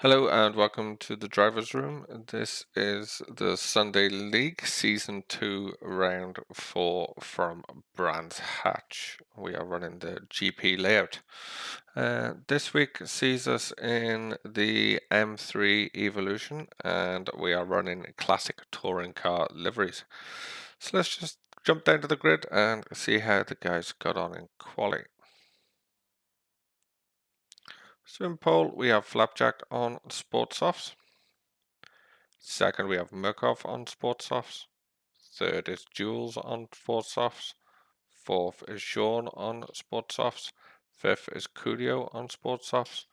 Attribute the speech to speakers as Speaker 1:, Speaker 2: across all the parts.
Speaker 1: Hello and welcome to the Drivers Room. This is the Sunday League Season 2 Round 4 from Brands Hatch. We are running the GP layout. This week sees us in the M3 Evolution and we are running classic touring car liveries. So let's just jump down to the grid and see how the guys got on in quali. So in pole we have Flapjack on Sport Softs. Second, we have Murkoff on Sports Softs. Third is Jules on Sports Softs. Fourth is Sean on Sports Softs. Fifth is Curio on Sports Softs.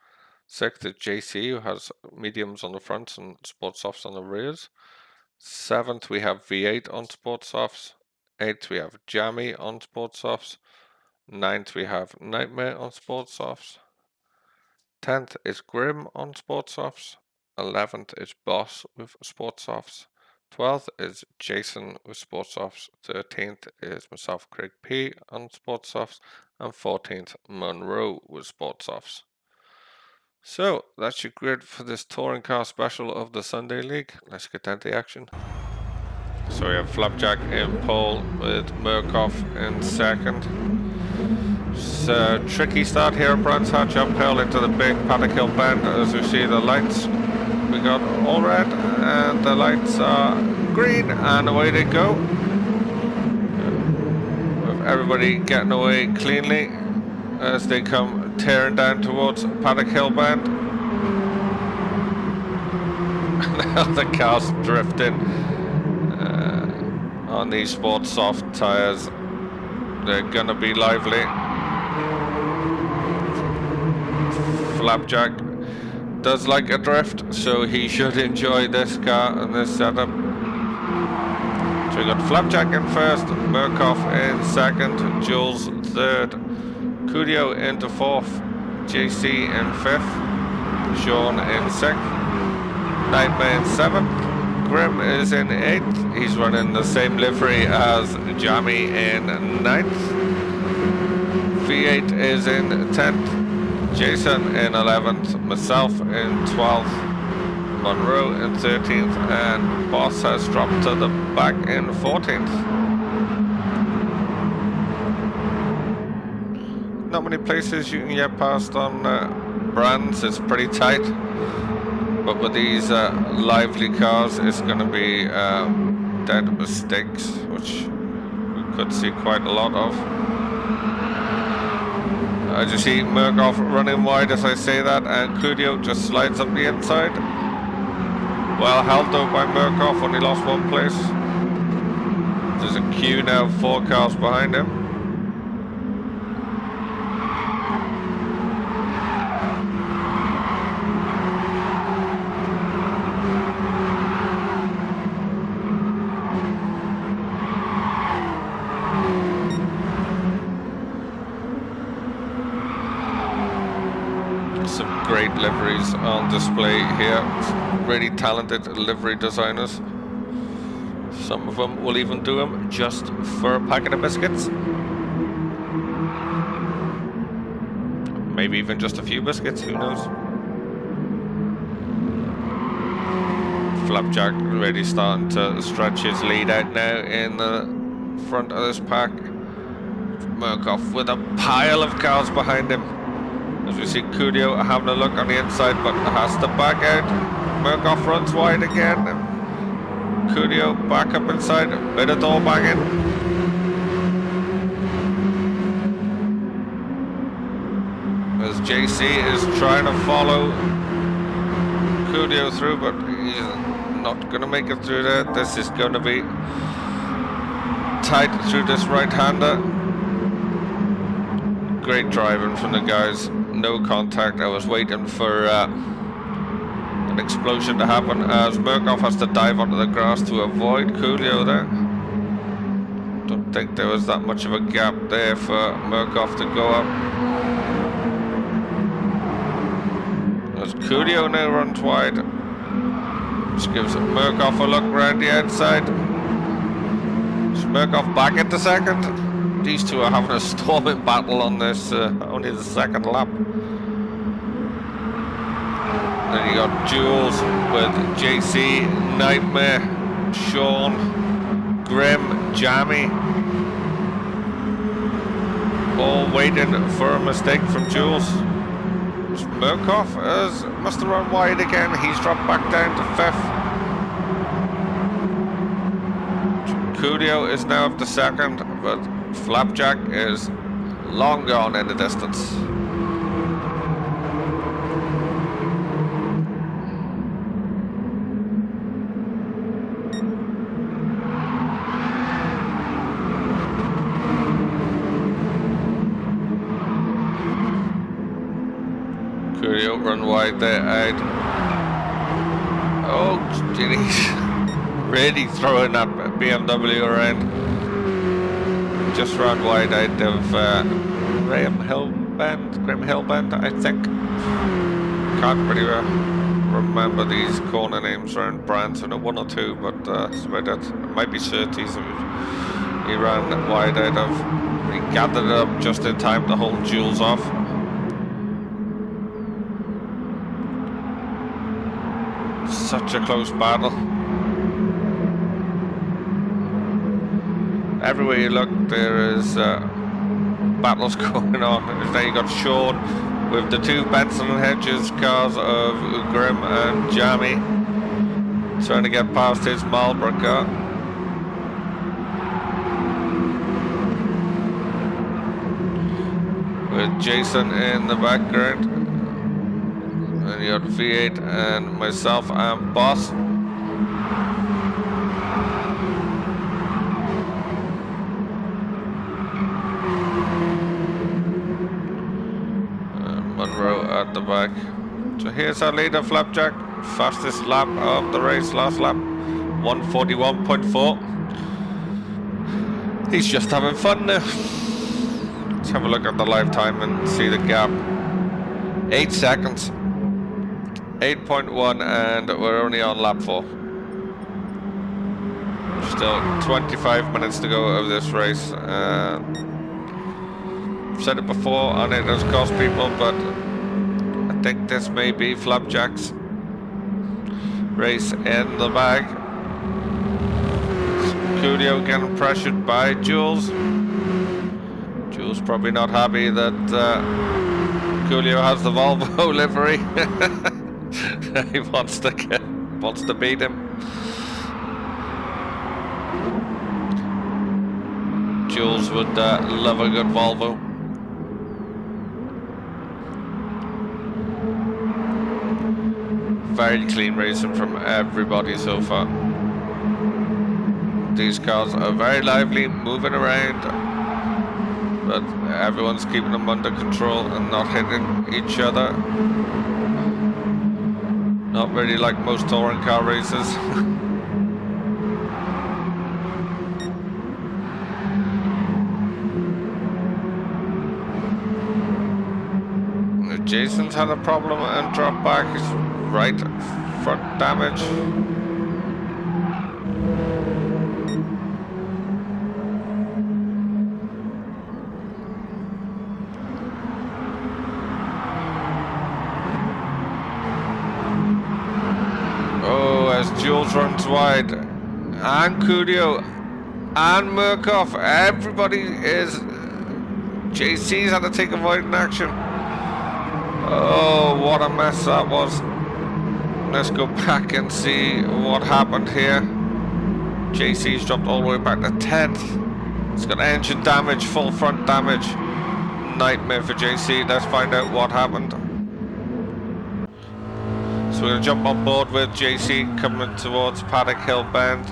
Speaker 1: Sixth is JC, who has mediums on the fronts and Sports Softs on the rears. Seventh, we have V8 on Sports Softs. Eighth, we have Jammy on Sports Softs. Ninth, we have Nightmare on Sports Softs. 10th is Grim on Sports Softs. 11th is Boss with Sports Softs. 12th is Jason with Sports Softs. 13th is myself, Craig P on Sports Softs. And 14th, Monroe with Sports Softs. So that's your grid for this touring car special of the Sunday League. Let's get down to the action. So we have Flapjack in pole with Murkoff in second. It's a tricky start here at Brands Hatch, uphill into the big Paddock Hill bend. As we see the lights, we got all red and the lights are green, and away they go. With everybody getting away cleanly as they come tearing down towards Paddock Hill bend. Now the car's drifting on these Sport Soft tyres. They're gonna be lively. Flapjack does like a drift, so he should enjoy this car and this setup. So we got Flapjack in first, Murkoff in second, Jules third, Curio into fourth, JC in fifth, Sean in sixth, Nightmare in seventh, Grim is in eighth. He's running the same livery as Jammy in ninth. V8 is in 10th, Jason in 11th, myself in 12th, Monroe in 13th, and Boss has dropped to the back in 14th. Not many places you can get past on Brands, it's pretty tight, but with these lively cars it's going to be dead mistakes, which we could see quite a lot of. As you see, Murkoff running wide as I say that, and Curio just slides up the inside. Well held though by Murkoff, only lost one place. There's a queue now, 4 cars behind him. Some great liveries on display here. Really talented livery designers. Some of them will even do them just for a packet of biscuits. Maybe even just a few biscuits, who knows. Flapjack really starting to stretch his lead out now in the front of this pack. Murkoff with a pile of cars behind him. As we see Curio having a look on the inside, but has to back out. Murkoff runs wide again. Curio back up inside, bit of door banging. As JC is trying to follow Curio through, but he's not going to make it through there. This is going to be tight through this right-hander. Great driving from the guys. No contact. I was waiting for an explosion to happen as Murkoff has to dive onto the grass to avoid Curio there. Don't think there was that much of a gap there for Murkoff to go up. As Curio now runs wide, just gives Murkoff a look around the outside. Is Murkoff back into second? These two are having a storming battle on this, only the second lap. Then you got Jules with JC, Nightmare, Sean, Grim, Jammy, all waiting for a mistake from Jules. Murkoff must have run wide again. He's dropped back down to 5th. Coolio is now up to 2nd, but Flapjack is long gone in the distance. Coolio run wide there, out. Oh, jeez. Really throwing that BMW around. Just ran wide out of Grim Hillbend, I think. Can't really remember these corner names around Branson, or 1 or 2, but that's about it. It might be Surtees. He ran wide out of. He gathered it up just in time to hold Jules off. Such a close battle. Everywhere you look, there is battles going on. Now you got Sean with the 2 Benson and Hedges cars of Grim and Jammy trying to get past his Marlboro car. With Jason in the background. And you got V8 and myself and Boss. Monroe at the back. So here's our leader, Flapjack. Fastest lap of the race, last lap, 141.4. He's just having fun now. Let's have a look at the live time and see the gap. 8 seconds. 8.1, and we're only on lap 4. Still 25 minutes to go of this race. I've said it before, and it has cost people, but I think this may be Flapjack's race in the bag. Coolio getting pressured by Jules. Jules probably not happy that Coolio has the Volvo livery. He wants to beat him. Jules would love a good Volvo. Very clean racing from everybody so far. These cars are very lively, moving around, but everyone's keeping them under control and not hitting each other. Not really like most touring car races. Jason's had a problem and dropped back. Right front damage. As Jules runs wide, and Coolio and Murkoff, everybody is. JC's had to take avoiding action. Oh, what a mess that was. Let's go back and see what happened here. JC's dropped all the way back to 10th. It's got engine damage, full front damage. Nightmare for JC. Let's find out what happened. So we're going to jump on board with JC coming towards Paddock Hill Bend.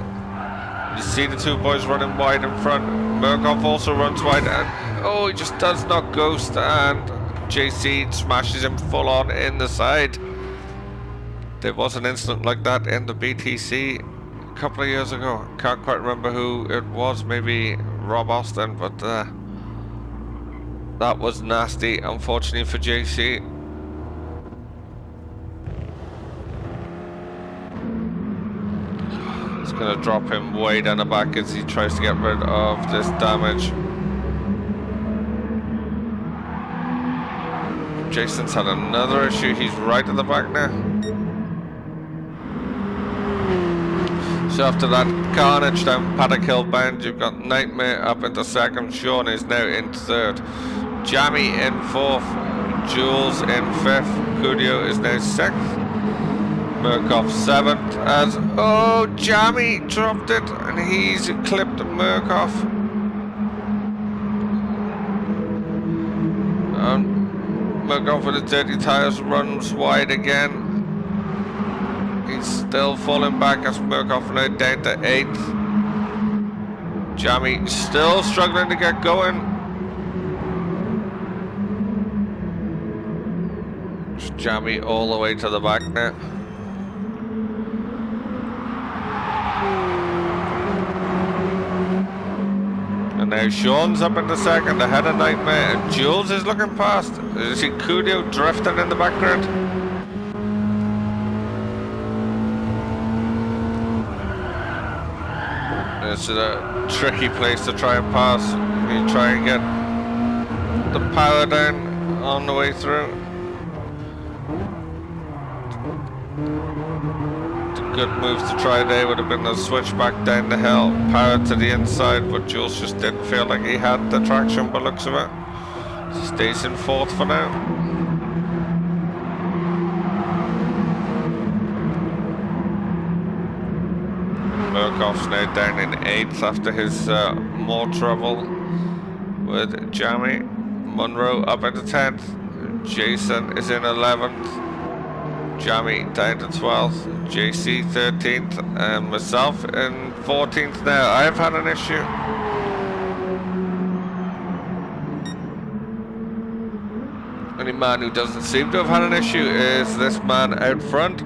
Speaker 1: You see the 2 boys running wide in front. Murkoff also runs wide, and oh, he just does not ghost, and JC smashes him full on in the side. There was an incident like that in the BTC a couple of years ago. Can't quite remember who it was, maybe Rob Austin, but that was nasty, unfortunately for JC. It's going to drop him way down the back as he tries to get rid of this damage. Jason's had another issue. He's right at the back now. So after that carnage down Paddock Hill Bend, you've got Nightmare up into second. Sean is now in third. Jammy in fourth. Jules in fifth. Coolio is now sixth. Murkoff seventh. As Jammy dropped it and he's clipped Murkoff. Murkoff with the dirty tyres runs wide again. He's still falling back as Murkoff now down to 8th. Jammy still struggling to get going. Just Jammy all the way to the back now. And now Sean's up in the second ahead of Nightmare, and Jules is looking past. You see Coolio drifting in the background. It's a tricky place to try and pass. You try and get the power down on the way through. The good moves to try there would have been the switch back down the hill, power to the inside, but Jules just didn't feel like he had the traction by the looks of it. Stays in fourth for now. Murkoff's now down in 8th after his more trouble with Jammy. Munro up into 10th. Jason is in 11th. Jammy down to 12th. JC 13th. And myself in 14th now. I've had an issue. Only man who doesn't seem to have had an issue is this man out front.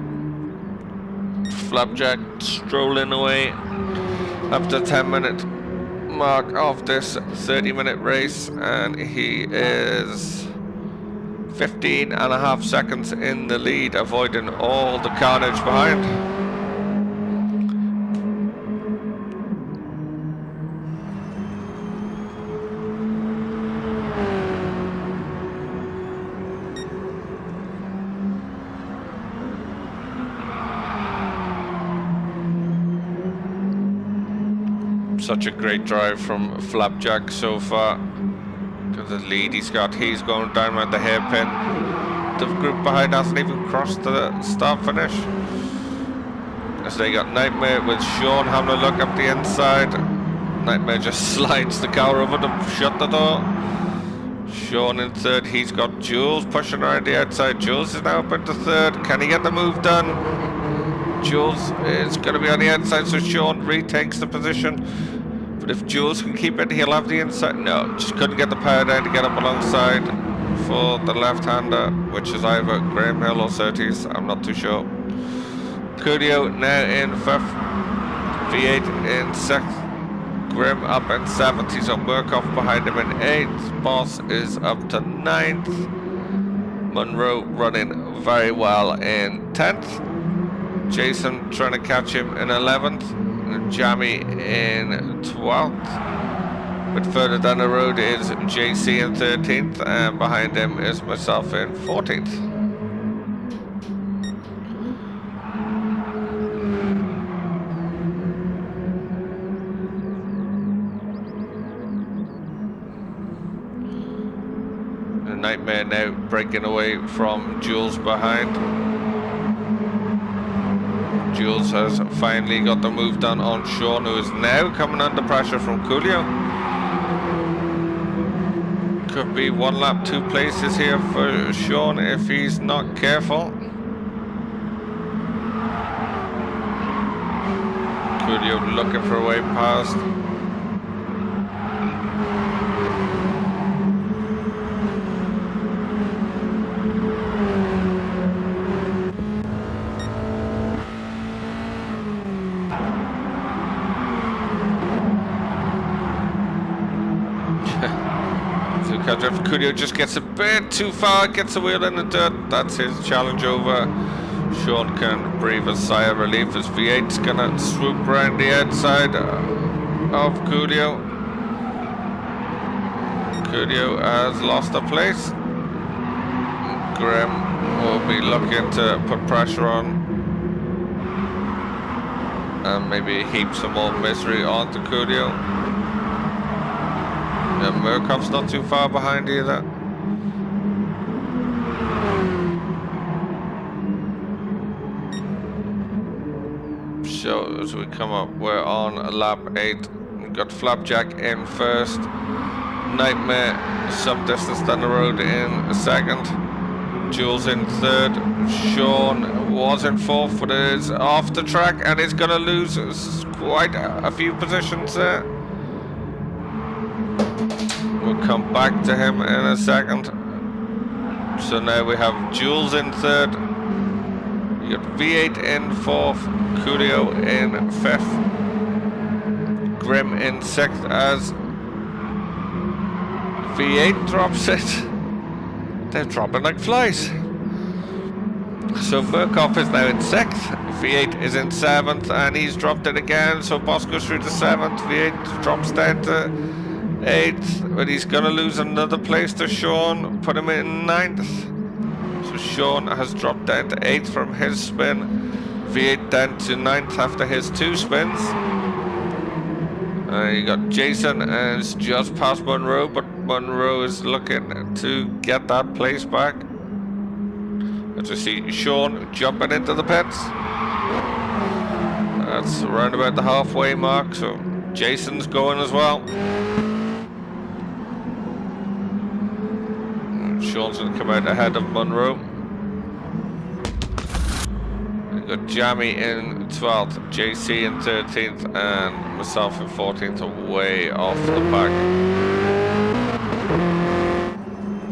Speaker 1: Flapjack strolling away up to 10-minute mark of this 30-minute race, and he is 15.5 seconds in the lead, avoiding all the carnage behind. Such a great drive from Flapjack so far. To the lead he's going down around the hairpin. The group behind hasn't even crossed the start finish. As they got Nightmare with Sean having a look up the inside. Nightmare just slides the car over to shut the door. Sean in third. He's got Jules pushing around the outside. Jules is now up into third. Can he get the move done? Jules is going to be on the outside, so Sean retakes the position. But if Jules can keep it, he'll have the inside. No, just couldn't get the power down to get up alongside for the left-hander, which is either Graham Hill or Surtees. I'm not too sure. Coolio now in 5th. V8 in 6th. Grim up in 7th. He's on Murkoff behind him in 8th. Boss is up to 9th. Munro running very well in 10th. Jason trying to catch him in 11th. Jammy in 12th. But further down the road is JC in 13th, and behind him is myself in 14th. The Nightmare now breaking away from Jules behind. Jules has finally got the move done on Sean, who is now coming under pressure from Coolio. Could be 1 lap, 2 places here for Sean if he's not careful. Coolio looking for a way past. Coolio just gets a bit too far, gets a wheel in the dirt. That's his challenge over. Sean can breathe a sigh of relief as V8's gonna swoop around the outside of Coolio. Coolio has lost a place. Graham will be looking to put pressure on. and maybe heap some more misery onto Coolio. Yeah, Murkoff's not too far behind either. So as we come up, we're on lap 8. We've got Flapjack in first. Nightmare some distance down the road in second. Jules in third. Sean was in fourth, but is off the track and is going to lose quite a few positions there. We'll come back to him in a second. So now we have Jules in third. You got V8 in fourth, Coolio in fifth, Grim in sixth as V8 drops it. They're dropping like flies. So Murkoff is now in sixth, V8 is in seventh, and he's dropped it again. So Boss goes through to seventh, V8 drops down to eighth, but he's gonna lose another place to Sean, put him in ninth. So Sean has dropped down to 8th from his spin. V8 down to 9th after his 2 spins. You got Jason and it's just past Monroe, but Monroe is looking to get that place back. As we see Sean jumping into the pits. That's around about the halfway mark, so Jason's going as well. Sean's going to come out ahead of Monroe. We've got Jamie in 12th, JC in 13th, and myself in 14th, way off the back.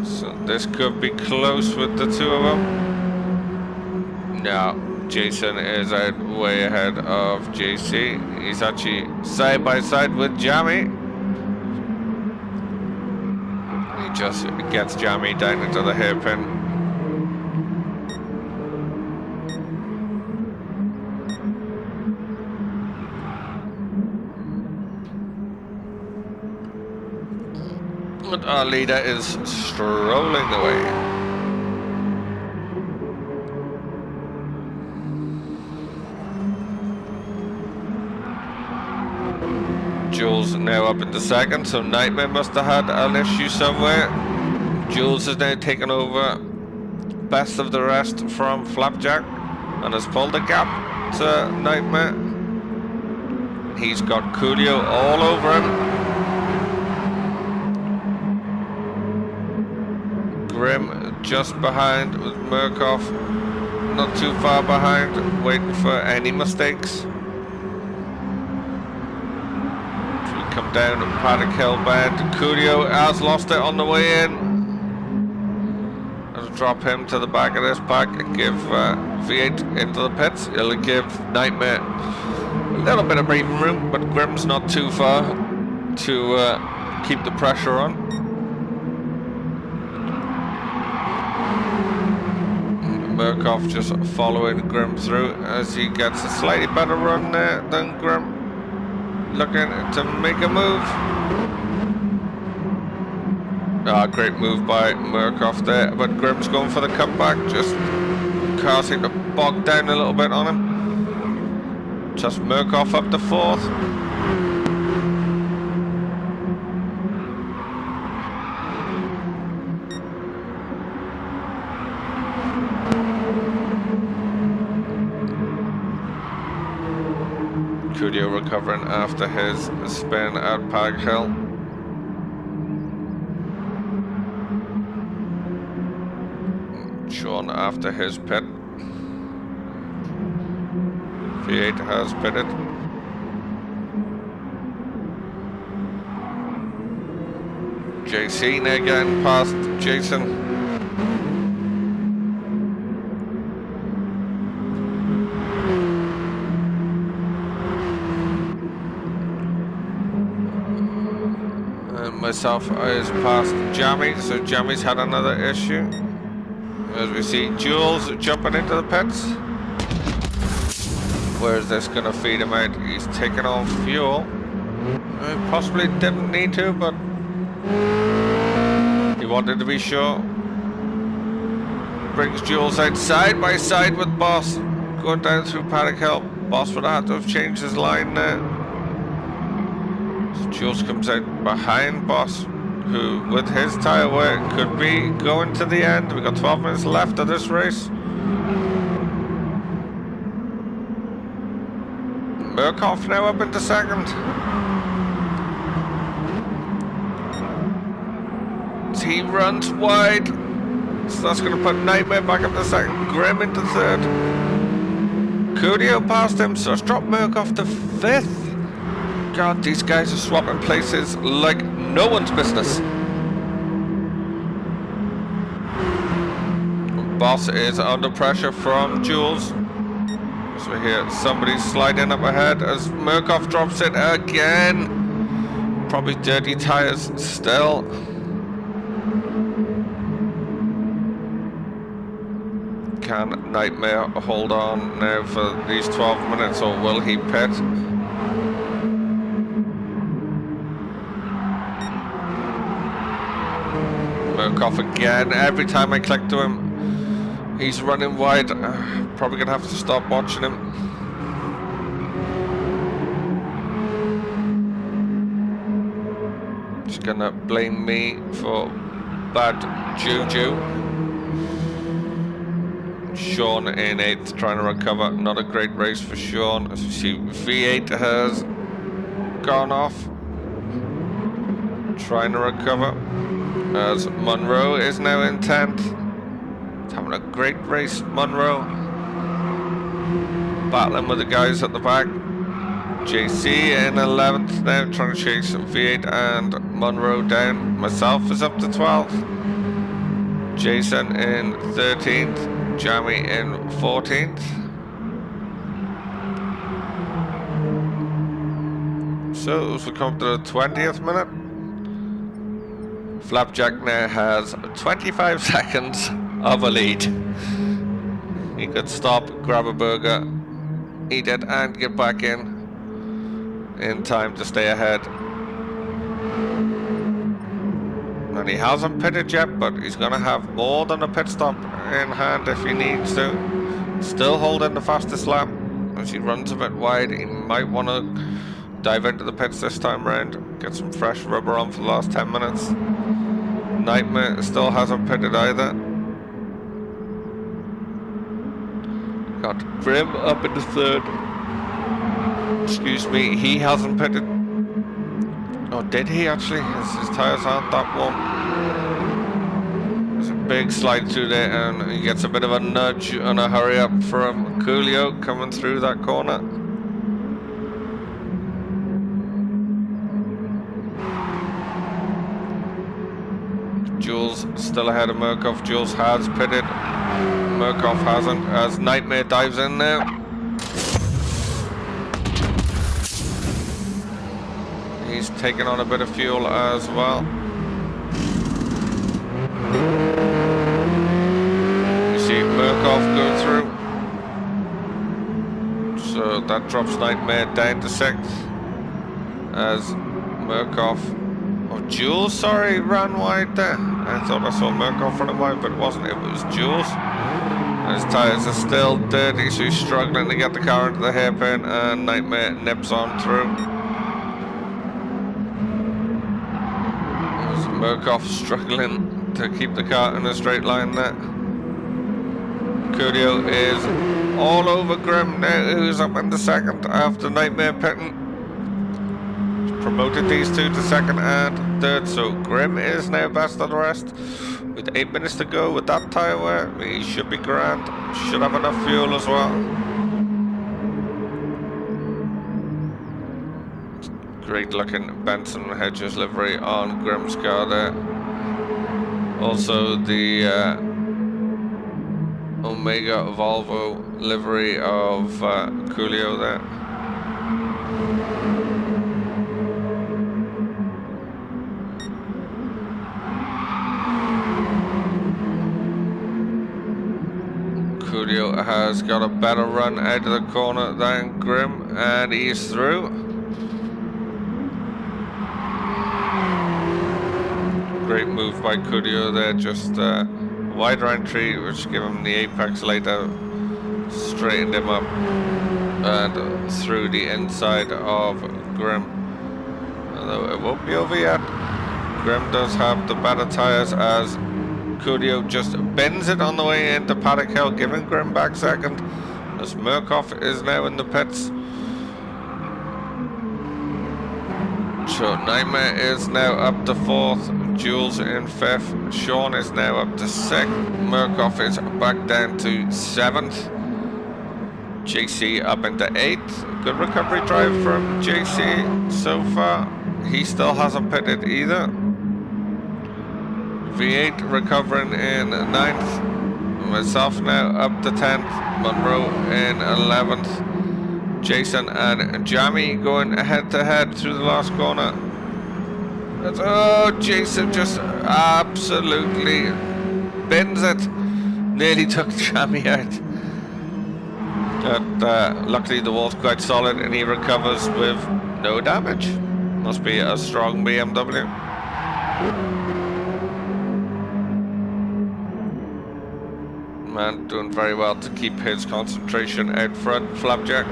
Speaker 1: So this could be close with the two of them. No, Jason is out way ahead of JC. He's actually side by side with Jamie. Just gets Jamie down into the hairpin. And our leader is strolling away. Jules now up into second, so Nightmare must have had an issue somewhere. Jules is now taken over best of the rest from Flapjack and has pulled a gap to Nightmare. He's got Coolio all over him. Grim just behind with Murkoff, not too far behind, waiting for any mistakes. Come down Paddock Hill bend. Coolio has lost it on the way in. I'll drop him to the back of this pack and give V8 into the pits. It'll give Nightmare a little bit of breathing room, but Grim's not too far to keep the pressure on. Murkoff just following Grim through as he gets a slightly better run there than Grim. Looking to make a move. Great move by Murkoff there, but Grim's going for the comeback. Just car seemed to bog down a little bit on him. Just Murkoff up to fourth. Coolio recovering after his spin at Paddock Hill. Sean after his pit. V8 has pitted. JC now getting past Jason. Myself is past Jamie, so Jamie's had another issue. As we see Jules jumping into the pits. Where is this going to feed him out? He's taking on fuel. Possibly didn't need to, but he wanted to be sure. Brings Jules out side by side with Boss. going down through Paddock Hill. Boss would have to have changed his line there. So Jules comes out behind Boss, who with his tyre wear could be going to the end. We've got 12 minutes left of this race. Murkoff now up into second. He runs wide, so that's going to put Nightmare back up to second, Grim into third. Coolio passed him, so it's dropped Murkoff to fifth. God, these guys are swapping places like no one's business. Boss is under pressure from Jules. So we hear somebody sliding up ahead as Murkoff drops it again. Probably dirty tyres still. Can Nightmare hold on now for these 12 minutes, or will he pit? Murkoff again. Every time I click to him, he's running wide. Probably gonna have to stop watching him. He's gonna blame me for bad juju. Sean in 8th, trying to recover. Not a great race for Sean. As you see, V8 has gone off, trying to recover. As Monroe is now in 10th. He's having a great race, Monroe. Battling with the guys at the back. JC in 11th now, trying to chase V8 and Monroe down. Myself is up to 12th. Jason in 13th. Jamie in 14th. So as we come to the 20th minute, Flapjack now has 25 seconds of a lead. He could stop, grab a burger, eat it and get back in time to stay ahead. And he hasn't pitted yet, but he's going to have more than a pit stop in hand if he needs to. Still holding the fastest lap. As he runs a bit wide, he might want to dive into the pits this time round. Get some fresh rubber on for the last 10 minutes. Nightmare still hasn't pitted either. Got Grim up into third. Excuse me, he hasn't pitted. Oh, did he actually? His tyres aren't that warm. There's a big slide through there and he gets a bit of a nudge and a hurry up from Coolio coming through that corner. Jules still ahead of Murkoff. Jules has pitted. Murkoff hasn't, as Nightmare dives in there. He's taking on a bit of fuel as well. You see Murkoff go through. So that drops Nightmare down to 6th. As Murkoff, oh Jules, sorry, ran wide there. I thought I saw Murkoff running wide, but it wasn't, it was Jules. And his tyres are still dirty, so he's struggling to get the car into the hairpin, and Nightmare nips on through. Murkoff struggling to keep the car in a straight line there. Coolio is all over Grim now, who's up in the second after Nightmare pitting. He's promoted these two to second and third, so Grim is now best of the rest. With 8 minutes to go with that tyre wear, he should be grand. Should have enough fuel as well. Great looking Benson Hedges livery on Grim's car there. Also the Omega Volvo livery of Coolio there. Coolio has got a better run out of the corner than Grim, and he's through. Great move by Coolio there, just wider entry, which give him the apex later straightened him up and through the inside of Grim. Although it won't be over yet. Grim does have the better tyres as Cudio just bends it on the way into Paddock Hill, giving Grim back second as Murkoff is now in the pits. So Nightmare is now up to 4th, Jules in 5th, Sean is now up to 6th, Murkoff is back down to 7th, JC up into 8th. Good recovery drive from JC so far. He still hasn't pitted either. V8 recovering in 9th. Myself now up to 10th. Monroe in 11th. Jason and Jamie going head to head through the last corner. Oh, Jason just absolutely bins it. Nearly took Jamie out. But luckily the wall's quite solid and he recovers with no damage. Must be a strong BMW. Man doing very well to keep his concentration out front. Flapjack.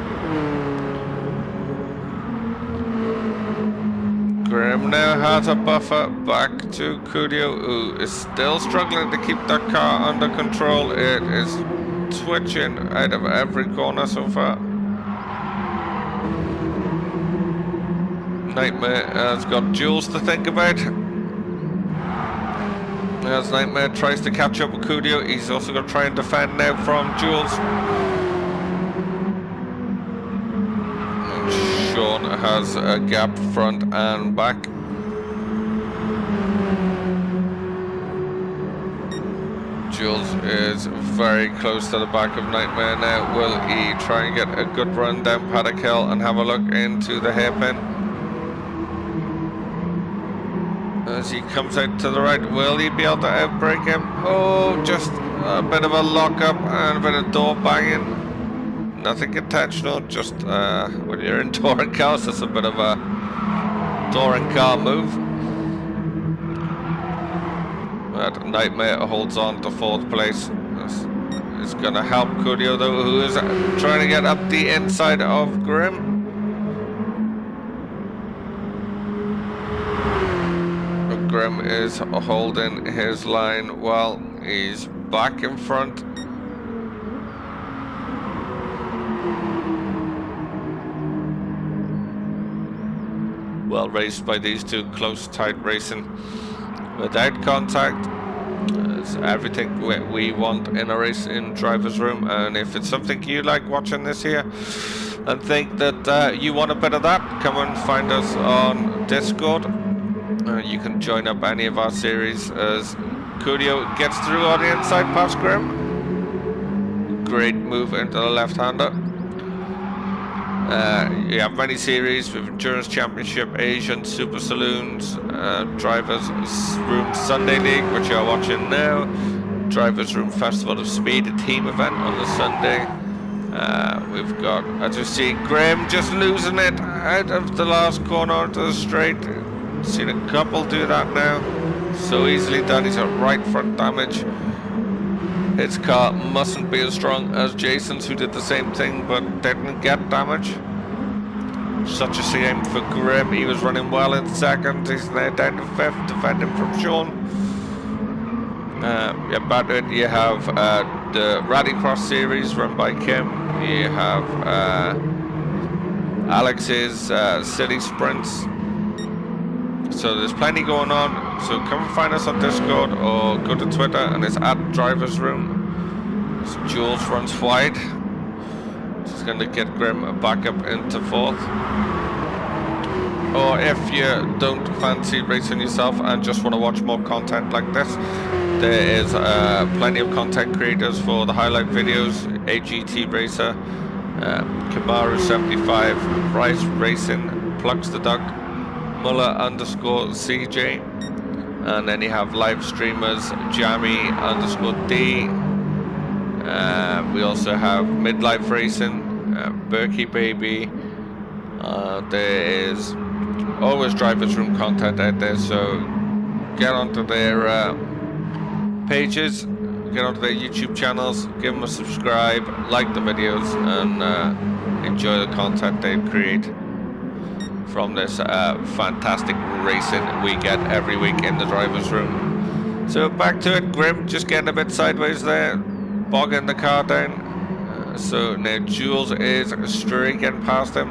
Speaker 1: Graham now has a buffer back to Cudio, who is still struggling to keep that car under control. It is twitching out of every corner so far. Nightmare has got Jules to think about. As Nightmare tries to catch up with Cudio, he's also going to try and defend now from Jules. And Sean has a gap front and back. Jules is very close to the back of Nightmare now. Will he try and get a good run down Paddock Hill and have a look into the hairpin? As he comes out to the right, will he be able to outbrake him? Oh, just a bit of a lock-up and a bit of door banging. Nothing intentional, just when you're in touring cars, that's a bit of a touring car move. But Nightmare holds on to 4th place. This is going to help Cudio though, who is trying to get up the inside of Grim. Grim is holding his line while he's back in front. Well raced by these two, close, tight racing without contact. It's everything we want in a race in Driver's Room, and if it's something you like watching this here and think that you want a bit of that, come and find us on Discord. You can join up any of our series as Cudio gets through on the inside past Grim. Great move into the left-hander. You have many series with Endurance Championship, Asian Super Saloons, Drivers Room Sunday League, which you are watching now, Drivers Room Festival of Speed, a team event on the Sunday. We've got, as you see, Graham just losing it out of the last corner onto the straight. Seen a couple do that now. So easily done. He's got right front damage. His car mustn't be as strong as Jason's, who did the same thing but didn't get damage. Such a shame for Grim. He was running well in 2nd. He's now down to 5th, defending from Sean. About it, you have the Rallycross series run by Kim. You have Alex's City Sprints. So there's plenty going on. So come and find us on Discord or go to Twitter, and it's at Driver's Room. So Jules runs wide. She's going to get Grim back up into 4th. Or if you don't fancy racing yourself and just want to watch more content like this, there is plenty of content creators for the highlight videos. AGT Racer, Kamaru75, Bryce Racing, Plugs the Duck, Muller_CJ, and then you have live streamers Jamie_D. We also have Midlife Racing, Berkey Baby. There is always Driver's Room content out there, so get onto their pages get onto their YouTube channels, give them a subscribe, like the videos, and enjoy the content they create from this fantastic racing we get every week in the driver's room. So back to it. Grim just getting a bit sideways there, bogging the car down. So now Jules is streaking past him.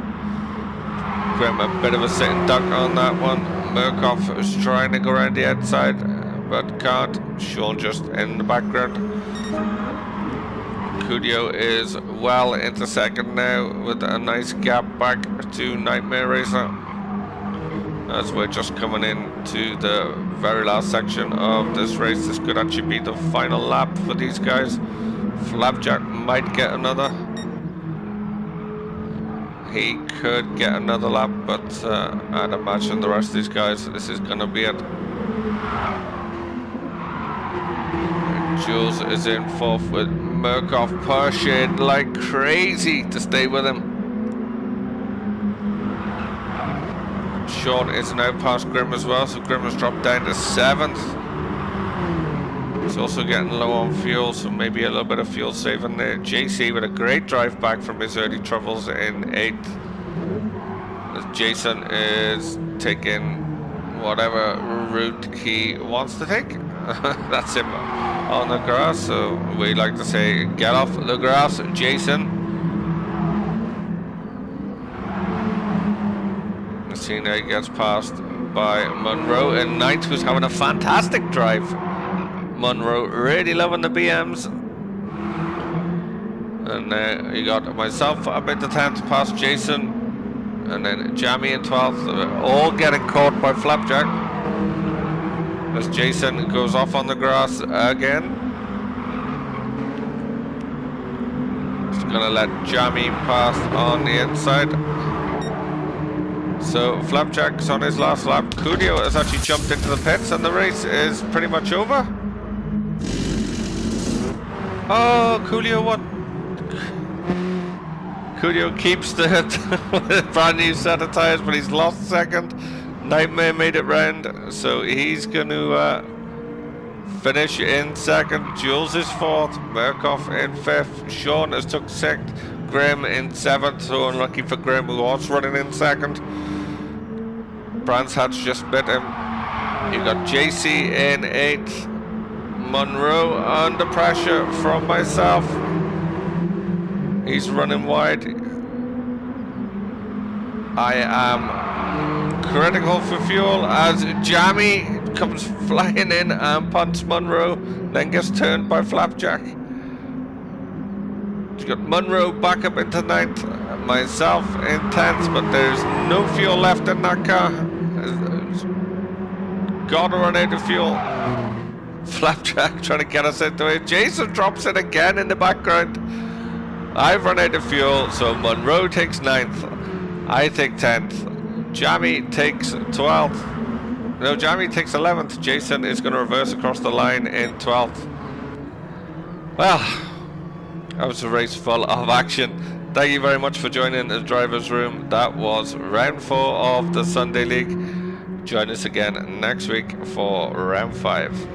Speaker 1: Grim a bit of a sitting duck on that one. Murkoff is trying to go around the outside, but can't. Sean just in the background. Cudio is well into second now with a nice gap back to Nightmare Racer, as we're just coming in to the very last section of this race. This could actually be the final lap for these guys. Flapjack might get another. He could get another lap, but I'd imagine the rest of these guys, this is going to be it. Jules is in fourth with Murkoff pushing like crazy to stay with him. Sean is now past Grim as well, so Grim has dropped down to 7th. He's also getting low on fuel, so maybe a little bit of fuel saving there. JC with a great drive back from his early troubles in 8th. As Jason is taking whatever route he wants to take. That's him on the grass, so we like to say get off the grass, Jason. Cena gets passed by Monroe in 9th, who's having a fantastic drive. Monroe really loving the BMs. And you got myself up into 10th past Jason, and then Jamie in 12th, all getting caught by Flapjack. As Jason goes off on the grass again. Just gonna let Jamie pass on the inside. So Flapjack's on his last lap. Cudio has actually jumped into the pits and the race is pretty much over. Oh, Cudio won. Cudio keeps the brand new set of tyres, but he's lost second. Nightmare made it round, so he's going to finish in second. Jules is 4th, Murkoff in 5th, Sean has took 6th, Grim in 7th, so unlucky for Grim who was running in 2nd. Brands Hatch just bit him. You got JC in 8th, Monroe under pressure from myself. He's running wide. I am critical for fuel as Jamie comes flying in and punts Monroe, then gets turned by Flapjack. You got Monroe back up into 9th, myself in 10th, but there's no fuel left in that car. Gotta run out of fuel. Flapjack trying to get us into it. Jason drops it again in the background. I've run out of fuel, so Monroe takes 9th. I take 10th. Jamie takes 12th. No, Jamie takes 11th. Jason is going to reverse across the line in 12th. Well, that was a race full of action. Thank you very much for joining the driver's room. That was round 4 of the Sunday League. Join us again next week for round 5.